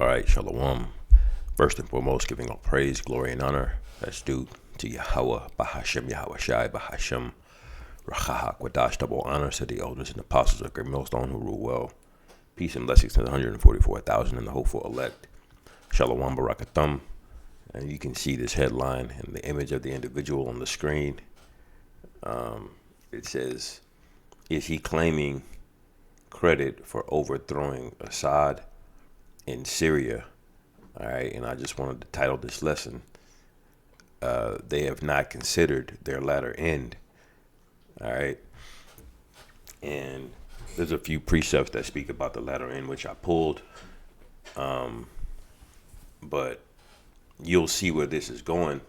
All right, Shalom. First and foremost, giving all praise, glory, and honor that's due to Yahweh, Bahashem, Yahweh Shai, Bahashem, Rachaha, Quadash, double honors to the elders and apostles of great millstone who rule well. Peace and blessings to the 144,000 and the hopeful elect. Shalom, Barakathum. And you can see this headline and the image of the individual on the screen. It says, is he claiming credit for overthrowing Assad in Syria? All right, and I just wanted to title this lesson, they have not considered their latter end. All right, and there's a few precepts that speak about the latter end, which I pulled, but you'll see where this is going,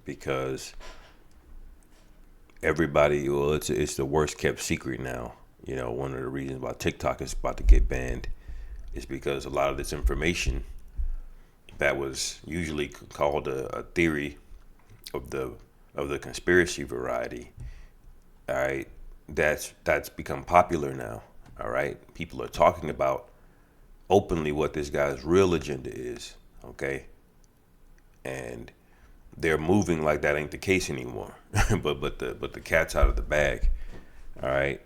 because everybody, well, it's the worst kept secret now. You know, one of the reasons why TikTok is about to get banned is because a lot of this information that was usually called a theory of the conspiracy variety, all right, that's become popular now. All right, people are talking about openly what this guy's real agenda is. Okay, and they're moving like that ain't the case anymore. but the cat's out of the bag. All right,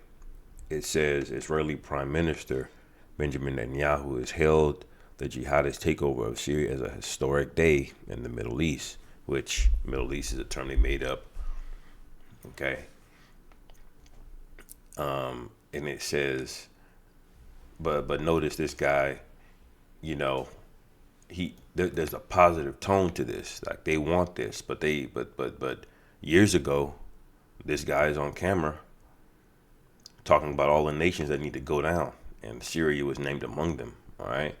it says Israeli Prime Minister Benjamin Netanyahu has hailed the jihadist takeover of Syria as a historic day in the Middle East, which Middle East is a term they made up. Okay. And it says, but notice this guy, you know, there's a positive tone to this. Like, they want this, but years ago, this guy is on camera talking about all the nations that need to go down, and Syria was named among them. All right.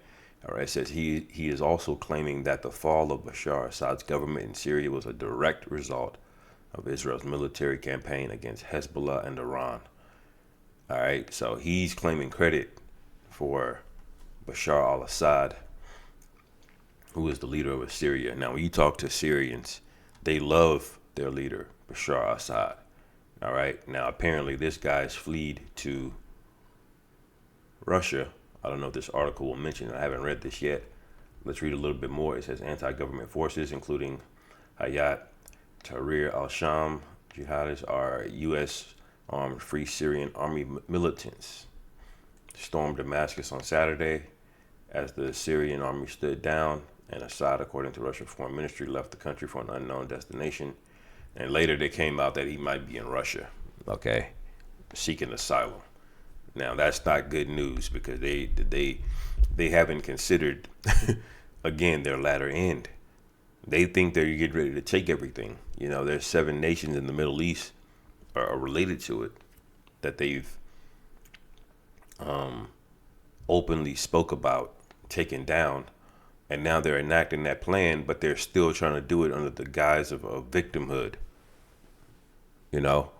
It says he is also claiming that the fall of Bashar Assad's government in Syria was a direct result of Israel's military campaign against Hezbollah and Iran. All right, so he's claiming credit for Bashar al-Assad, who is the leader of Syria. Now, when you talk to Syrians, they love their leader, Bashar al-Assad. All right, now apparently this guy's fled to Russia. I don't know if this article will mention it. I haven't read this yet. Let's read a little bit more. It says anti-government forces, including Hayat Tahrir al-Sham jihadists, are U.S. armed Free Syrian Army militants, stormed Damascus on Saturday as the Syrian army stood down, and Assad, according to Russian Foreign Ministry, left the country for an unknown destination. And later they came out that he might be in Russia, okay, seeking asylum. Now, that's not good news, because they haven't considered, again, their latter end. They think they're getting ready to take everything. You know, there's 7 nations in the Middle East are related to it that they've openly spoke about taking down, and now they're enacting that plan, but they're still trying to do it under the guise of victimhood. You know,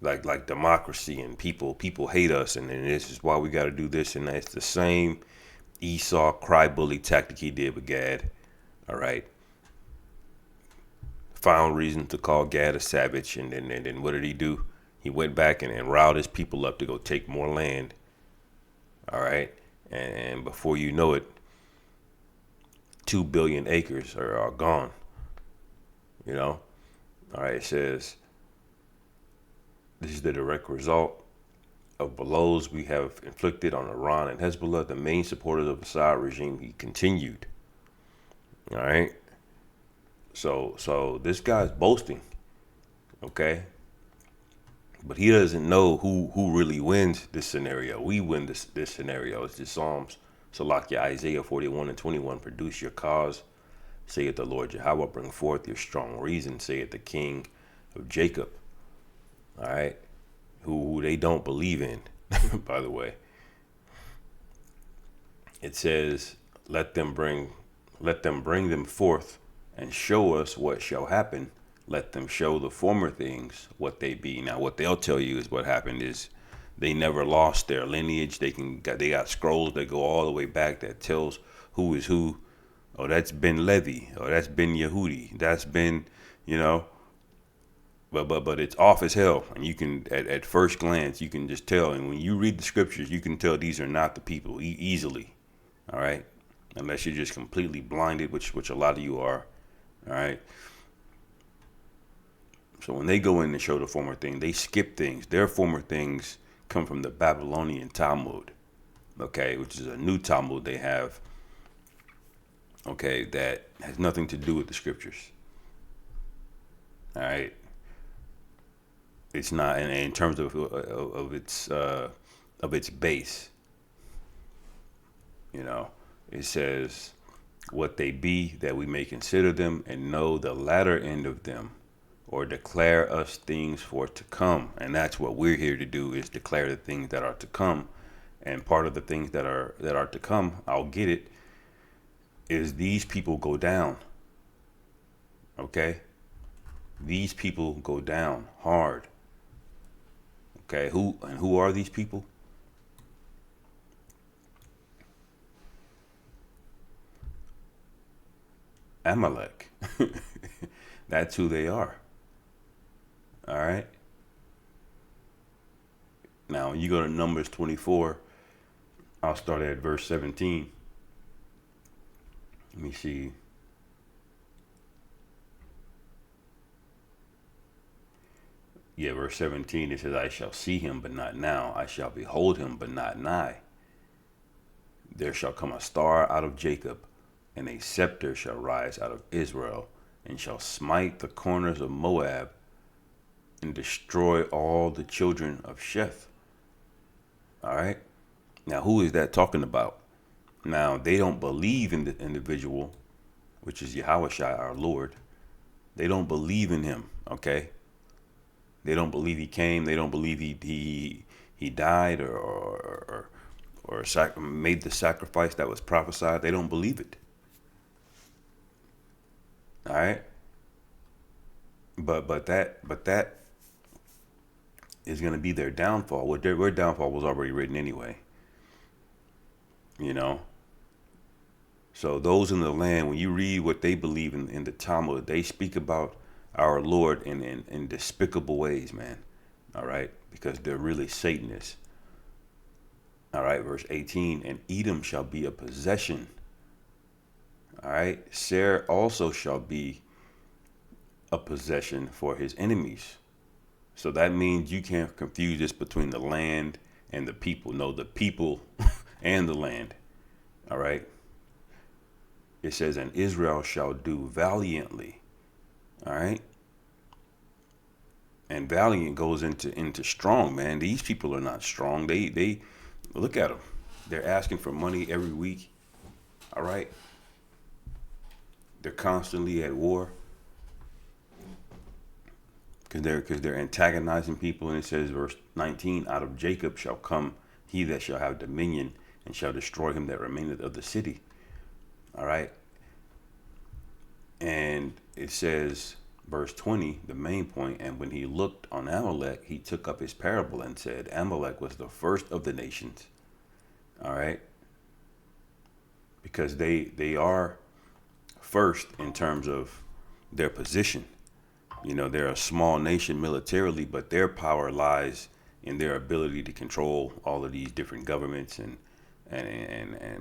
like democracy, and people hate us, and this is why we got to do this, and that's the same Esau cry bully tactic he did with Gad. All right, found reason to call Gad a savage, and then what did he do? He went back and riled his people up to go take more land. All right, and before you know it, 2 billion acres are gone. You know, all right. It says, this is the direct result of blows we have inflicted on Iran and Hezbollah, the main supporters of the Assad regime. He continued. All right. So this guy's boasting, okay? But he doesn't know who really wins this scenario. We win this scenario. It's the Psalms, Salakia, Isaiah 41:21. Produce your cause, saith the Lord Yahweh. Bring forth your strong reason, saith the King of Jacob. All right, who they don't believe in, by the way. It says, let them bring them forth and show us what shall happen. Let them show the former things what they be. Now, what they'll tell you is what happened is they never lost their lineage. They got scrolls that go all the way back that tells who is who. Oh, that's Ben Levi. Oh, that's Ben Yehudi. That's Ben, you know. But it's off as hell, and you can at first glance you can just tell. And when you read the scriptures, you can tell these are not the people easily. All right, unless you're just completely blinded, which a lot of you are. All right. So when they go in and show the former thing, they skip things. Their former things come from the Babylonian Talmud, okay, which is a new Talmud they have, okay, that has nothing to do with the scriptures. All right. It's not in terms of its base. You know, it says, "What they be, that we may consider them, and know the latter end of them, or declare us things for to come." And that's what we're here to do, is declare the things that are to come. And part of the things that are to come, I'll get it, is these people go down. Okay, these people go down hard. Okay, who are these people? Amalek. That's who they are. All right. Now, when you go to Numbers 24, I'll start at verse 17. Let me see. Yeah, verse 17, it says, "I shall see him, but not now. I shall behold him, but not nigh. There shall come a star out of Jacob, and a scepter shall rise out of Israel, and shall smite the corners of Moab, and destroy all the children of Sheth." All right. Now, who is that talking about? Now, they don't believe in the individual, which is Yahushua, our Lord. They don't believe in him. Okay. They don't believe he came. They don't believe he died or made the sacrifice that was prophesied. They don't believe it. All right. But that is going to be their downfall. Their downfall was already written anyway. You know. So those in the land, when you read what they believe in the Talmud, they speak about our Lord in despicable ways, man. All right, because they're really Satanists. All right, verse 18, "And Edom shall be a possession." All right, Seir also shall be a possession for his enemies. So that means you can't confuse this between the land and the people. No, the people and the land. All right. It says, "And Israel shall do valiantly." All right. And valiant goes into strong, man. These people are not strong. They look at them. They're asking for money every week. All right. They're constantly at war because they're antagonizing people. And it says, verse 19, "Out of Jacob shall come he that shall have dominion, and shall destroy him that remaineth of the city." All right. And it says, verse 20, the main point, "And when he looked on Amalek, he took up his parable and said, Amalek was the first of the nations." All right. Because they are first in terms of their position. You know, they're a small nation militarily, but their power lies in their ability to control all of these different governments and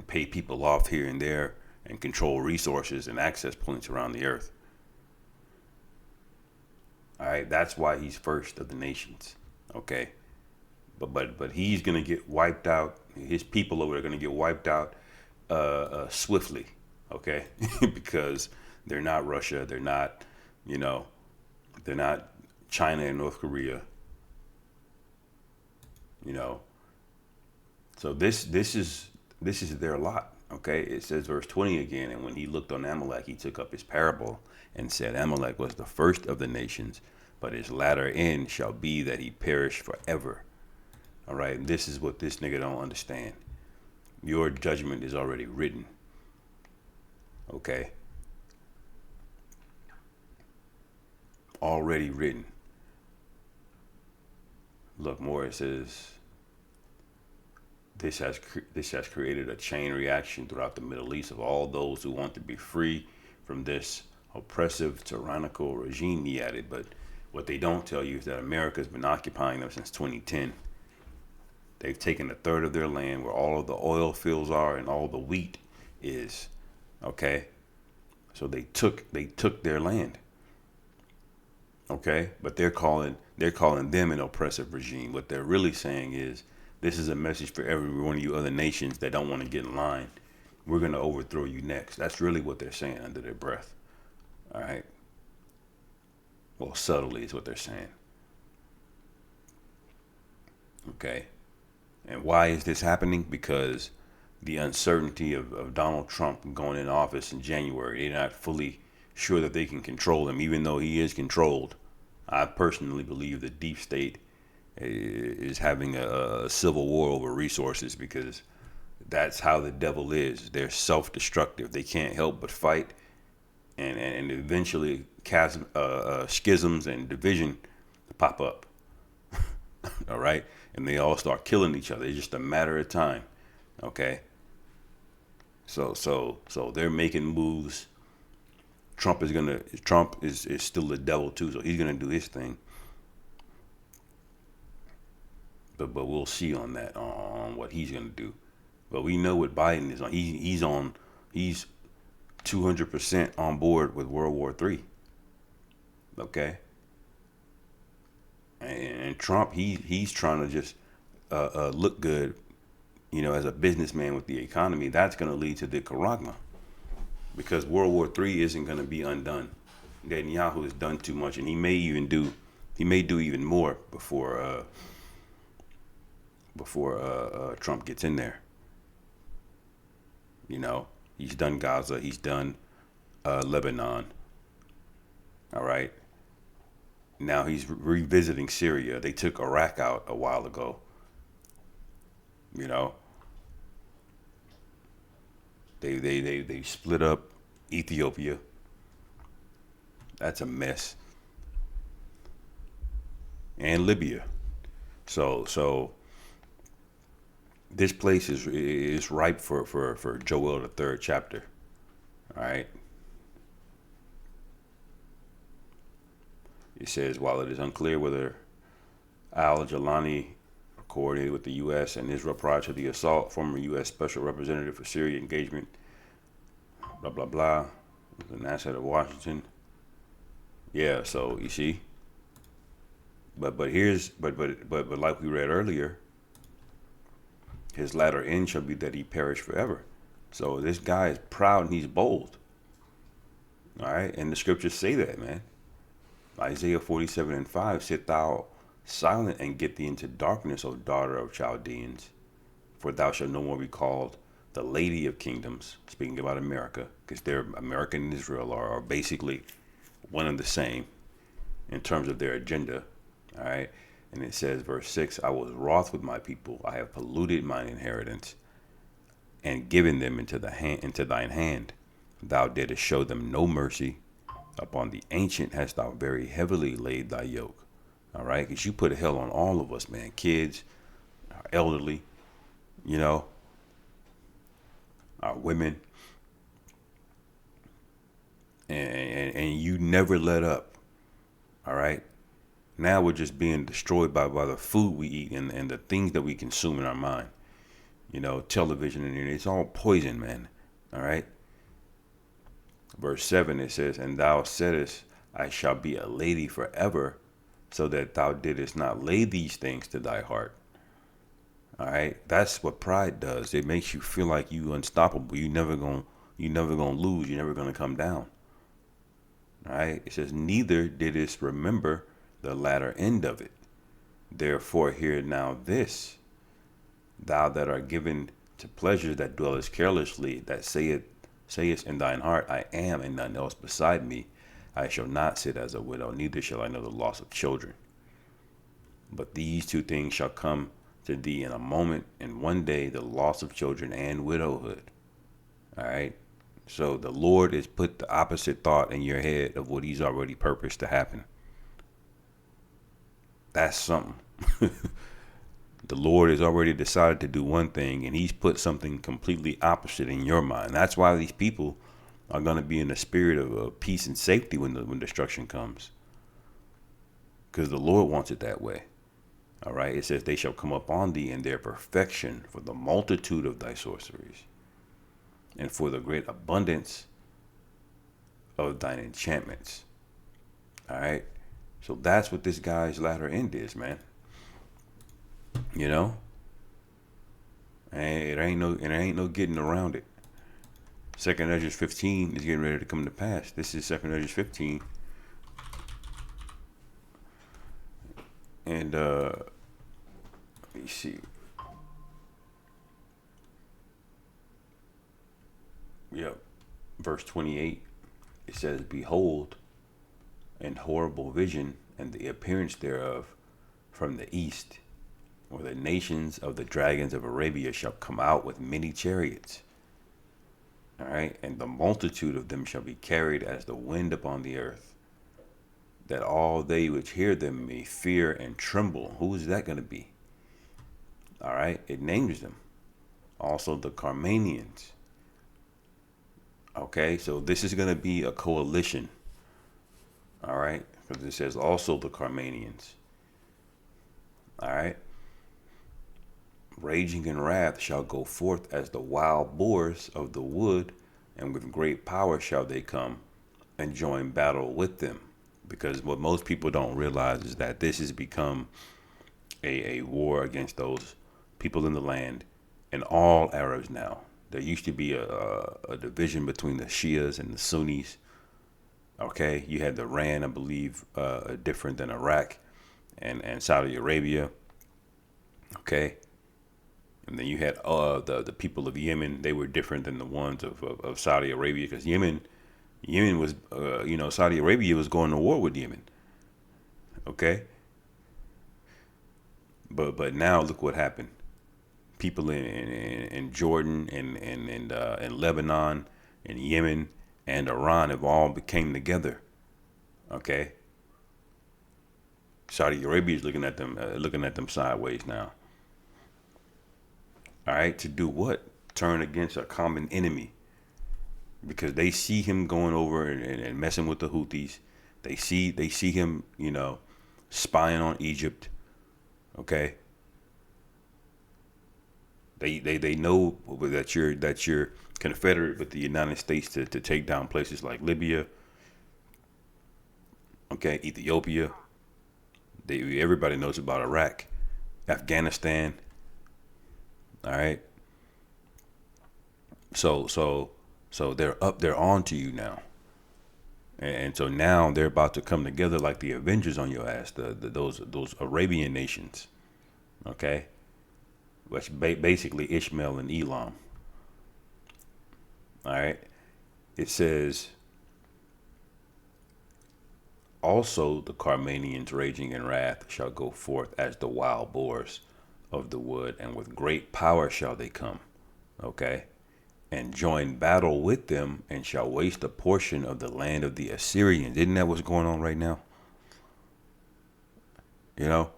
pay people off here and there and control resources and access points around the earth. All right, that's why he's first of the nations. Okay, but he's gonna get wiped out. His people over there are gonna get wiped out swiftly. Okay, because they're not Russia. They're not, you know, they're not China and North Korea. You know, so this is their lot. Okay, it says verse 20 again, "And when he looked on Amalek, he took up his parable and said, Amalek was the first of the nations, but his latter end shall be that he perish forever." All right, this is what this nigga don't understand. Your judgment is already written. Okay, already written. Look more. It says, this has created a chain reaction throughout the Middle East of all those who want to be free from this oppressive, tyrannical regime, he added. But what they don't tell you is that America's been occupying them since 2010. They've taken a third of their land where all of the oil fields are and all the wheat is. Okay, so they took their land. Okay, but they're calling them an oppressive regime. What they're really saying is this is a message for every one of you other nations that don't want to get in line. We're gonna overthrow you next. That's really what they're saying under their breath. All right. Well, subtly is what they're saying. Okay. And why is this happening? Because the uncertainty of Donald Trump going in office in January, they're not fully sure that they can control him, even though he is controlled. I personally believe the deep state is having a civil war over resources because that's how the devil is. They're self-destructive. They can't help but fight, and eventually schisms and division pop up. All right, and they all start killing each other. It's just a matter of time. Okay, so they're making moves. Trump is still the devil too, so he's gonna do his thing. But we'll see on that on what he's gonna do. But we know what Biden is on. He's 200% on board with World War III. Okay, and Trump he's trying to just look good, as a businessman with the economy. That's going to lead to the Karagma because World War III isn't going to be undone. Netanyahu has done too much, and he may do even more before Trump gets in there. He's done Gaza, he's done Lebanon. All right. Now he's revisiting Syria. They took Iraq out a while ago. You know, they split up Ethiopia. That's a mess. And Libya. So this place is ripe for Joel the third chapter. All right. It says while it is unclear whether Al Jalani coordinated with the U.S. and Israel prior to the assault, former U.S. Special Representative for Syria engagement, blah blah blah, was an asset of Washington. Yeah, so you see, but like we read earlier, his latter end shall be that he perish forever. So this guy is proud and he's bold. All right, and the scriptures say that, man. Isaiah 47:5, sit thou silent and get thee into darkness, O daughter of Chaldeans, for thou shalt no more be called the lady of kingdoms, speaking about America, because they're America and Israel are basically one and the same in terms of their agenda. All right. And it says, verse 6, I was wroth with my people. I have polluted mine inheritance and given them into thine hand. Thou didst show them no mercy. Upon the ancient hast thou very heavily laid thy yoke. All right. Because you put a hell on all of us, man. Kids, our elderly, our women. And you never let up. All right. Now we're just being destroyed by the food we eat and the things that we consume in our mind. Television and it's all poison, man. All right. Verse 7, it says, and thou saidest, I shall be a lady forever, so that thou didst not lay these things to thy heart. All right. That's what pride does. It makes you feel like you unstoppable. You never gonna lose. You're never gonna come down. All right. It says, neither didst remember the latter end of it. Therefore hear now this, thou that art given to pleasures that dwellest carelessly, that sayest in thine heart, I am and none else beside me. I shall not sit as a widow, neither shall I know the loss of children. But these two things shall come to thee in a moment, in one day, the loss of children and widowhood. All right. So the Lord has put the opposite thought in your head of what he's already purposed to happen. That's something. The Lord has already decided to do one thing, and he's put something completely opposite in your mind. That's why these people are going to be in the spirit of peace and safety when destruction comes. Because the Lord wants it that way. All right. It says they shall come upon thee in their perfection for the multitude of thy sorceries. and for the great abundance of thine enchantments. All right. So that's what this guy's latter end is, man. You know, and it ain't no getting around it. Second Ezra 15 is getting ready to come to pass. This is Second Ezra 15, and let me see. Yep, verse 28. It says, "Behold, an horrible vision, and the appearance thereof from the east, where the nations of the dragons of Arabia shall come out with many chariots. All right, and the multitude of them shall be carried as the wind upon the earth, that all they which hear them may fear and tremble." Who is that going to be? All right, it names them. Also the Carmanians. Okay, so this is going to be a coalition. All right, because it says also the Carmanians. All right. Raging in wrath shall go forth as the wild boars of the wood, and with great power shall they come and join battle with them. Because what most people don't realize is that this has become a war against those people in the land and all Arabs now. There used to be a division between the Shias and the Sunnis. Okay, you had the Iran, I believe, different than Iraq and Saudi Arabia. Okay, and then you had the people of Yemen. They were different than the ones of Saudi Arabia, because Yemen was Saudi Arabia was going to war with Yemen. Okay, but now look what happened. People in Jordan and Lebanon and Yemen and Iran have all became together. Okay, Saudi Arabia is looking at them sideways now. All right, to do what? Turn against a common enemy, because they see him going over and messing with the Houthis. They see him, spying on Egypt. Okay. They know that you're confederate with the United States to take down places like Libya. Okay, Ethiopia. Everybody knows about Iraq, Afghanistan. All right. So they're up. They're on to you now, and so now they're about to come together like the Avengers on your ass. Those Arabian nations. Okay, which basically Ishmael and Elam. All right. It says, also the Carmanians raging in wrath shall go forth as the wild boars of the wood, and with great power shall they come. Okay. And join battle with them, and shall waste a portion of the land of the Assyrians. Isn't that what's going on right now? You know,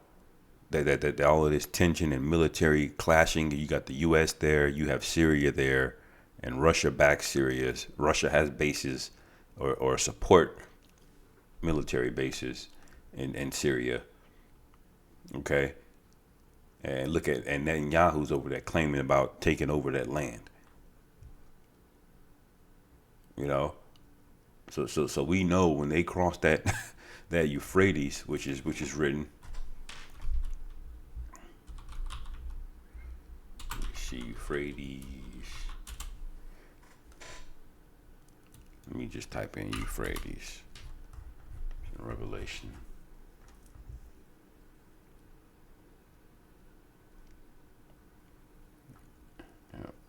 that all of this tension and military clashing. You got the U.S. there, you have Syria there, and Russia backs Syria. Russia has bases or support military bases in Syria. Okay, and look at and Netanyahu's over there claiming about taking over that land. You know, so we know when they cross that that Euphrates, which is written. Let me see, Euphrates. Let me just type in Euphrates in Revelation.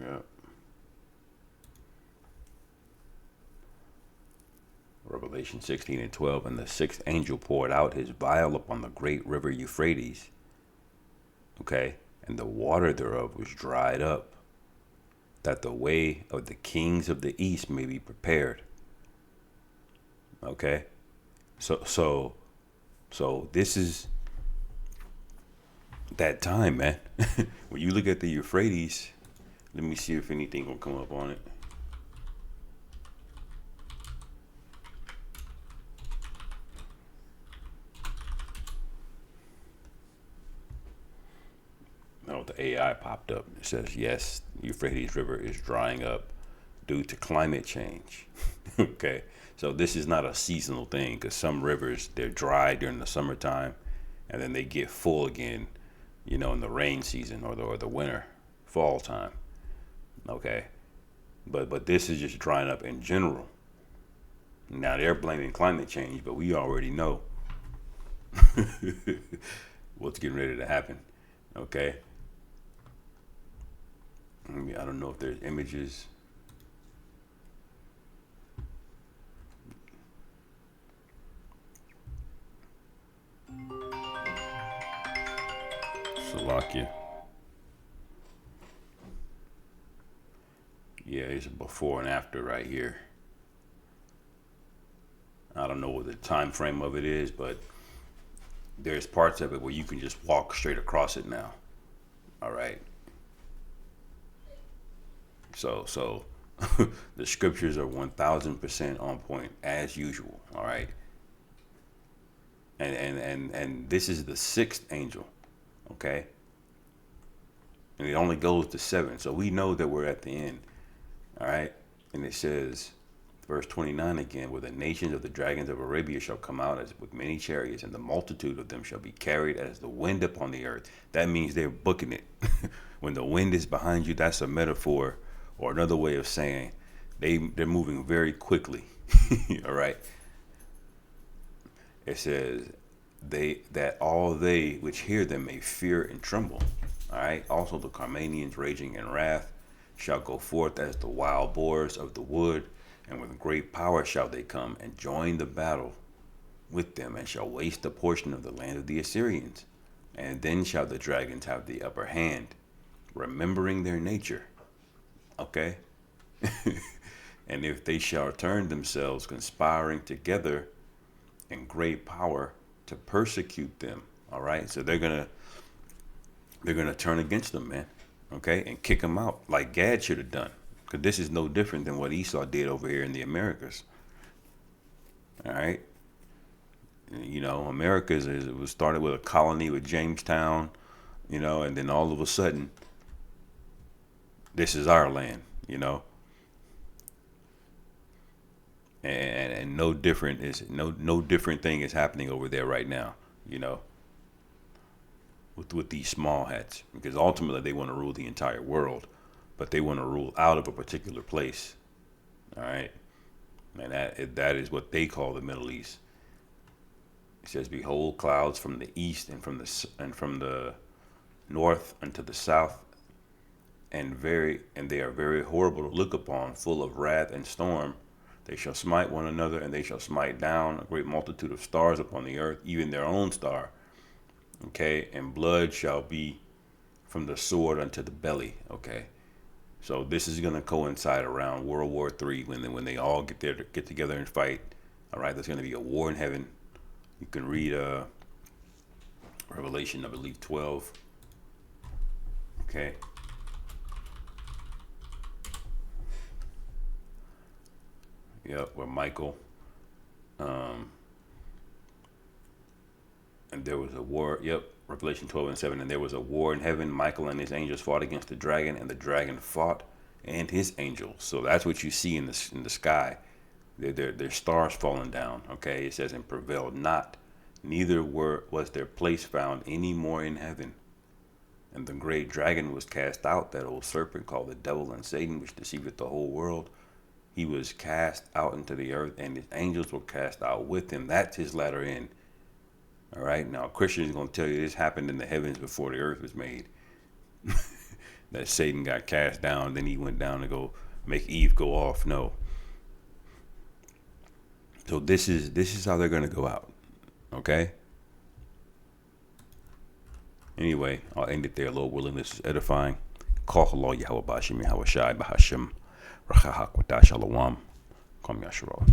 Yep. Revelation 16:12, and the sixth angel poured out his vial upon the great river Euphrates. Okay, and the water thereof was dried up, that the way of the kings of the east may be prepared. Okay, so this is that time, man. When you look at the Euphrates, let me see if anything will come up on it. No, the AI popped up. It says, yes, Euphrates River is drying up, due to climate change. Okay, so this is not a seasonal thing, because some rivers, they're dry during the summertime, and then they get full again, in the rain season, or the winter, fall time. Okay, but this is just drying up in general. Now they're blaming climate change, but we already know what's getting ready to happen. Okay, I don't know if there's images. Slovakia. Yeah, it's a before and after right here. I don't know what the time frame of it is, but there's parts of it where you can just walk straight across it now. All right. So the scriptures are 1000% on point as usual. All right. And this is the sixth angel. Okay. And it only goes to seven. So we know that we're at the end. All right. And it says, verse 29 again, where the nations of the dragons of Arabia shall come out as with many chariots, and the multitude of them shall be carried as the wind upon the earth. That means they're booking it. When the wind is behind you, that's a metaphor, or another way of saying they're moving very quickly. All right. It says that all they which hear them may fear and tremble. All right. Also the Carmanians raging in wrath shall go forth as the wild boars of the wood, and with great power shall they come and join the battle with them, and shall waste a portion of the land of the Assyrians. And then shall the dragons have the upper hand, remembering their nature. Okay? And if they shall turn themselves, conspiring together in great power to persecute them. All right? So they're gonna turn against them, man. Okay? And kick them out like Gad should have done. Because this is no different than what Esau did over here in the Americas. All right? America it was started with a colony with Jamestown, and then all of a sudden, this is our land, and no different thing is happening over there right now, with these small hats, because ultimately they want to rule the entire world, but they want to rule out of a particular place. All right, and that is what they call the Middle East. It says, "Behold, clouds from the east and from the north unto the south, and they are very horrible to look upon, full of wrath and storm. They shall smite one another, and they shall smite down a great multitude of stars upon the earth, even their own star. Okay, and blood shall be from the sword unto the belly." Okay, so this is going to coincide around World War III, when they all get together and fight. All right, there's going to be a war in heaven. You can read Revelation, I believe, 12. Okay. Yep, where Michael, and there was a war. Yep, Revelation 12:7, and there was a war in heaven. Michael and his angels fought against the dragon, and the dragon fought and his angels. So that's what you see in the sky. Their stars falling down. Okay, it says, "And prevailed not, neither was their place found any more in heaven. And the great dragon was cast out, that old serpent called the devil and Satan, which deceiveth the whole world. He was cast out into the earth, and his angels were cast out with him." That's his latter end. All right. Now, Christians are going to tell you this happened in the heavens before the earth was made. That Satan got cast down, then he went down to go make Eve go off. No. So this is how they're going to go out. Okay. Anyway, I'll end it there. Lord willing, this is edifying. Call Allah Yahweh Bashim Yahweh Shai Bahashim Rachahak Wata Shalom. Kom Yashua.